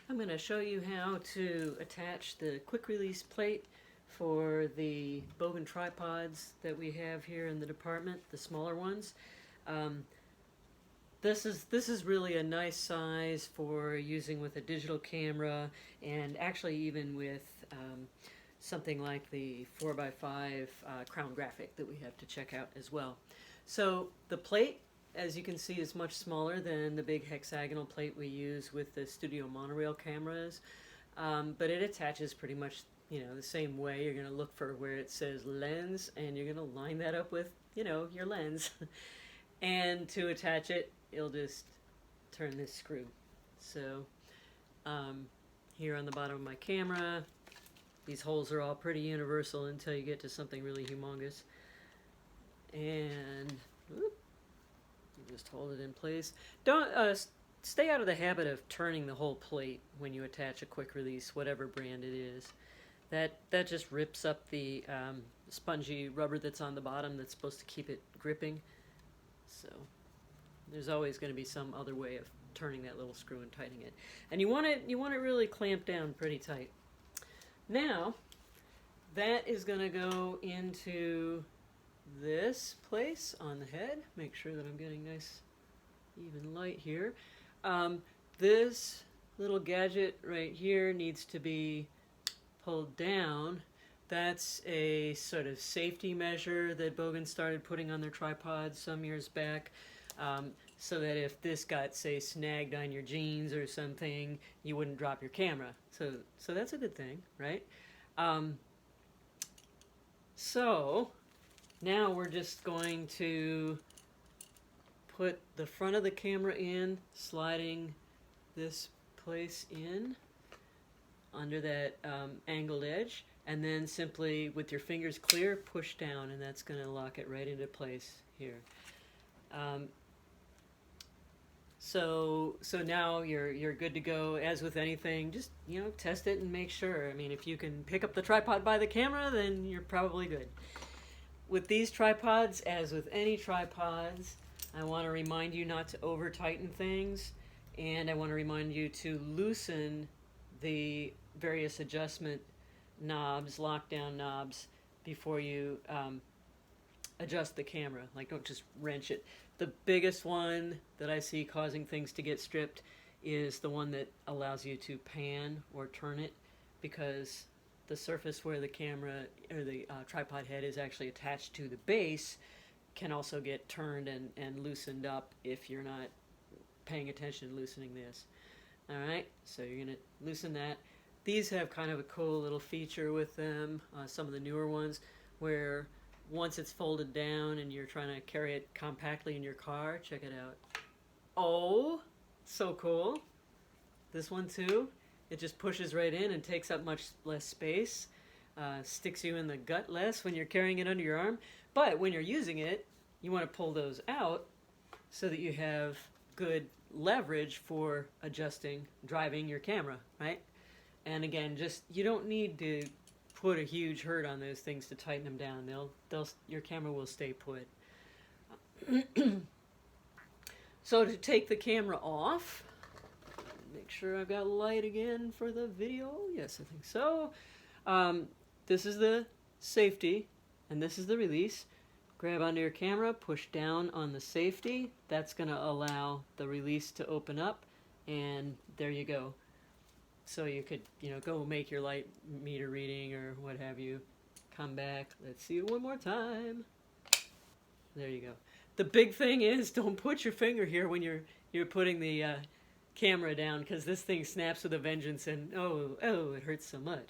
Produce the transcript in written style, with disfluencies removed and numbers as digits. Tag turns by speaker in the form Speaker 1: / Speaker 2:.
Speaker 1: I'm going to show you how to attach the quick release plate for the Bogen tripods that we have here in the department, the smaller ones. This is really a nice size for using with a digital camera, and actually even with something like the 4x5 Crown Graphic that we have to check out as well. So the plate, as you can see, is much smaller than the big hexagonal plate we use with the studio monorail cameras, but it attaches pretty much, the same way. You're going to look for where it says lens, and you're going to line that up with, your lens. And to attach it, you'll just turn this screw. So here on the bottom of my camera, these holes are all pretty universal until you get to something really humongous. And whoop, you just hold it in place. Don't stay out of the habit of turning the whole plate when you attach a quick release, whatever brand it is. That just rips up the spongy rubber that's on the bottom that's supposed to keep it gripping. So there's always going to be some other way of turning that little screw and tightening it. And you want it really clamped down pretty tight. Now that is going to go into this place on the head. Make sure that I'm getting nice even light here. This little gadget right here needs to be pulled down. That's a sort of safety measure that Bogen started putting on their tripods some years back, so that if this got, say, snagged on your jeans or something, you wouldn't drop your camera. So that's a good thing, right? So now we're just going to put the front of the camera in, sliding this place in under that angled edge, and then simply with your fingers clear, push down, and that's going to lock it right into place here. So now you're good to go. As with anything, just test it and make sure. I mean, if you can pick up the tripod by the camera, then you're probably good. With these tripods, as with any tripods, I want to remind you not to over tighten things, and I want to remind you to loosen the various adjustment knobs, lockdown knobs, before you adjust the camera. Like, don't just wrench it. The biggest one that I see causing things to get stripped is the one that allows you to pan or turn it, because the surface where the camera or the tripod head is actually attached to the base can also get turned and loosened up if you're not paying attention to loosening this. Alright, so you're going to loosen that. These have kind of a cool little feature with them, some of the newer ones, where once it's folded down and you're trying to carry it compactly in your car, check it out. Oh, so cool. This one too. It just pushes right in and takes up much less space. Sticks you in the gut less when you're carrying it under your arm. But when you're using it, you want to pull those out so that you have good leverage for driving your camera, right? And again, you don't need to put a huge hurt on those things to tighten them down. Your camera will stay put. So to take the camera off, make sure I've got light again for the video. Yes, I think so. This is the safety, and this is the release. Grab onto your camera, push down on the safety. That's going to allow the release to open up, and there you go. So you could, go make your light meter reading or what have you. Come back. Let's see it one more time. There you go. The big thing is, don't put your finger here when you're putting the camera down, because this thing snaps with a vengeance, and oh, it hurts so much.